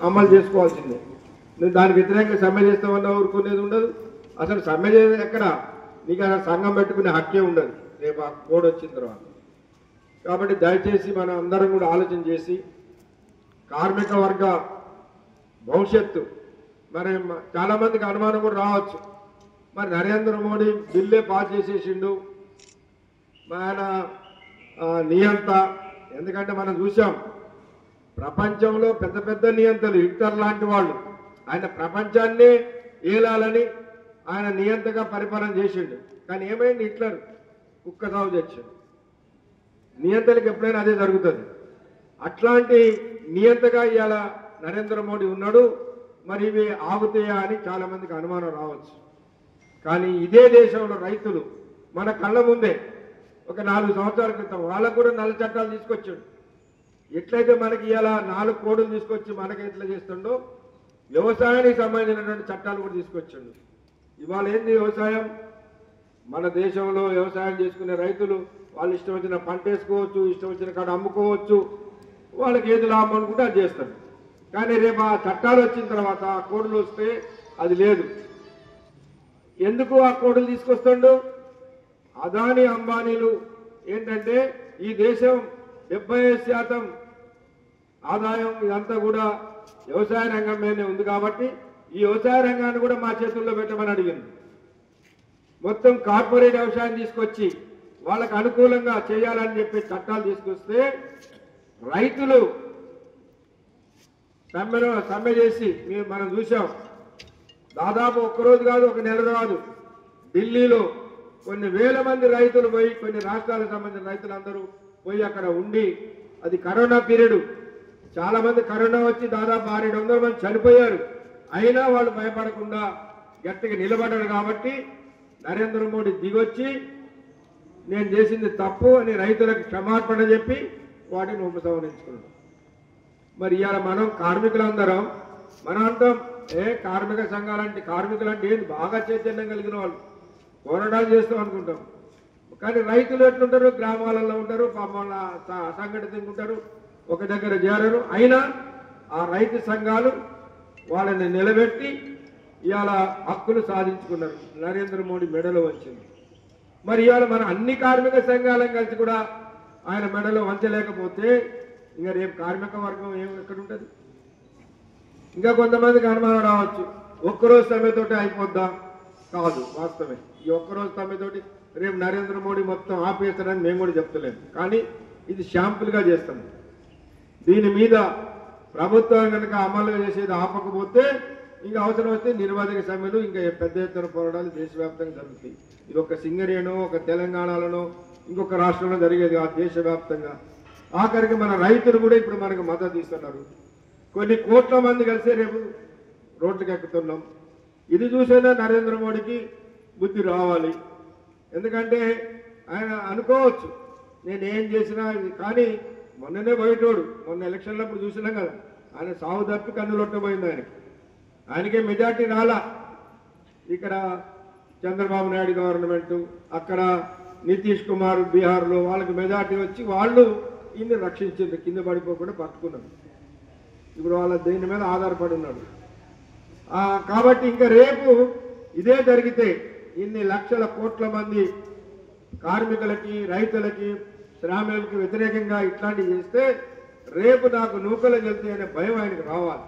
అమలు చేసుకోవాల్సిందే. నువ్వు దానికి వ్యతిరేకంగా సమ్మె చేస్తామన్నా ఊరుకునేది ఉండదు. అసలు సమ్మె చేసేది ఎక్కడ, నీకు అసలు సంఘం పెట్టుకునే హక్కే ఉండదు రేపు ఆ కోడ్ వచ్చిన తర్వాత. కాబట్టి దయచేసి మనం అందరం కూడా ఆలోచన చేసి కార్మిక వర్గ భవిష్యత్తు, మరి చాలామందికి అనుమానం కూడా రావచ్చు, మరి నరేంద్ర మోడీ బిల్లే పాస్ చేసేసిండు ఆయన నియంత. ఎందుకంటే మనం చూసాం ప్రపంచంలో పెద్ద పెద్ద నియంతలు, హిట్లర్ లాంటి వాళ్ళు ఆయన ప్రపంచాన్నే ఏలాలని ఆయన నియంతగా పరిపాలన చేసిండు. కానీ ఏమైంది, హిట్లర్ కుక్క సాగు తెచ్చాడు. నియంతలకు ఎప్పుడైనా అదే జరుగుతుంది. అట్లాంటి నియంతగా ఇవాళ నరేంద్ర మోడీ ఉన్నాడు. మరి ఇవి ఆగుతాయా అని చాలా మందికి అనుమానం రావచ్చు. కానీ ఇదే దేశంలో రైతులు మన కళ్ళ ముందే ఒక 4 సంవత్సరాల క్రితం వాళ్ళకు కూడా నల్ల చట్టాలు తీసుకొచ్చాడు. ఎట్లయితే మనకి ఇలా 4 కోడులు తీసుకొచ్చి మనకి ఎట్లా చేస్తుండో వ్యవసాయానికి సంబంధించినటువంటి చట్టాలు కూడా తీసుకొచ్చాడు. ఇవాళ ఏంది వ్యవసాయం, మన దేశంలో వ్యవసాయం చేసుకునే రైతులు వాళ్ళు ఇష్టం వచ్చిన పంట వేసుకోవచ్చు, ఇష్టం వచ్చిన కాడ అమ్ముకోవచ్చు, వాళ్ళకి ఏది లాభం అనుకుంటే అది చేస్తారు. కానీ రేపు ఆ చట్టాలు వచ్చిన తర్వాత ఆ కోడులు వస్తే అది లేదు. ఎందుకు ఆ కోడులు తీసుకొస్తాడు? అదానీ అంబానీలు ఏంటంటే ఈ దేశం 75% ఆదాయం ఇదంతా కూడా వ్యవసాయ రంగం మీదనే ఉంది. కాబట్టి ఈ వ్యవసాయ రంగాన్ని కూడా మా చేతుల్లో పెట్టమని అడిగింది. మొత్తం కార్పొరేట్ వ్యవసాయం తీసుకొచ్చి వాళ్ళకు అనుకూలంగా చేయాలని చెప్పి చట్టాలు తీసుకొస్తే రైతులు సమ్మె చేసి మనం చూసాం. దాదాపు ఒక్కరోజు కాదు, ఒక నెల కాదు, ఢిల్లీలో కొన్ని వేల మంది రైతులు పోయి, కొన్ని రాష్ట్రాలకు సంబంధించిన రైతులందరూ పోయి అక్కడ ఉండి, అది కరోనా పీరియడ్, చాలా మంది కరోనా వచ్చి దాదాపు 600-700 మంది చనిపోయారు. అయినా వాళ్ళు భయపడకుండా గట్టిగా నిలబడ్డారు. కాబట్టి నరేంద్ర మోడీ దిగొచ్చి నేను చేసింది తప్పు అని రైతులకు క్షమాపణ చెప్పి వాటిని ఉపసంహరించుకున్నాం. మరి ఇవాళ మనం కార్మికులందరం మనం అంటాం, కార్మిక సంఘాలంటే కార్మికులంటే ఏంది, బాగా చైతన్యం కలిగిన వాళ్ళు పోరాటాలు చేస్తాం అనుకుంటాం. కానీ రైతులు ఎట్లుంటారు, గ్రామాలలో ఉంటారు, పాపం అసంఘటితంగా ఉంటారు, ఒక దగ్గర చేరరు. అయినా ఆ రైతు సంఘాలు వాళ్ళని నిలబెట్టి ఇవాళ హక్కులు సాధించుకున్నారు. నరేంద్ర మోడీ మెడలో వచ్చింది. మరి ఇవాళ మన అన్ని కార్మిక సంఘాలను కలిసి కూడా ఆయన మెడలో వంచలేకపోతే ఇంకా రేపు కార్మిక వర్గం ఎక్కడ ఉంటుంది? ఇంకా కొంతమందికి అనుమానం రావచ్చు, ఒక్కరోజు సమ్మెతోటి అయిపోద్దా? కాదు, వాస్తవమే. ఈ ఒక్కరోజు సమ్మెతోటి రేపు నరేంద్ర మోడీ మొత్తం ఆపేస్తారని మేము కూడా చెప్తలేము. కానీ ఇది శాంపుల్గా చేస్తాం. దీని మీద ప్రభుత్వం కనుక అమలు చేసేది ఆపకపోతే ఇంకా అవసరం వస్తే నిరవధిక సమ్మెలు, ఇంకా పెద్ద ఎత్తున పోరాటాలు దేశవ్యాప్తంగా జరుగుతాయి. ఇది ఒక సింగరేణో, ఒక తెలంగాణలోనో, ఇంకొక రాష్ట్రంలో జరిగేది ఆ దేశవ్యాప్తంగా. ఆఖరికి మన రైతులు కూడా ఇప్పుడు మనకు మద్దతు ఇస్తున్నారు. కొన్ని కోట్ల మంది కలిసి రేపు రోడ్లకు ఎక్కుతున్నాం. ఇది చూసేదా నరేంద్ర మోడీకి బుద్ధి రావాలి. ఎందుకంటే ఆయన అనుకోవచ్చు నేను ఏం చేసినా, కానీ మొన్ననే బయటోడు, మొన్న ఎలక్షన్లప్పుడు చూసినాం కదా, ఆయన సాగు తప్పి కన్నులొట్టబోయింది. ఆయనకే మెజార్టీ రాలా. ఇక్కడ చంద్రబాబు నాయుడు గవర్నమెంటు, అక్కడ నితీష్ కుమార్ బీహార్లో వాళ్ళకి మెజార్టీ వచ్చి వాళ్ళు ఇన్ని రక్షించింది, కింద పడిపోకుండా పట్టుకున్నారు. ఇప్పుడు వాళ్ళ దీని మీద ఆధారపడి ఉన్నాడు. కాబట్టి ఇంకా రేపు ఇదే జరిగితే ఇన్ని లక్షల కోట్ల మంది కార్మికులకి, రైతులకి, శ్రామికులకి వ్యతిరేకంగా ఇట్లాంటివి చేస్తే రేపు నాకు నూకలు వెళ్తాయి అనే భయం ఆయనకు రావాలి.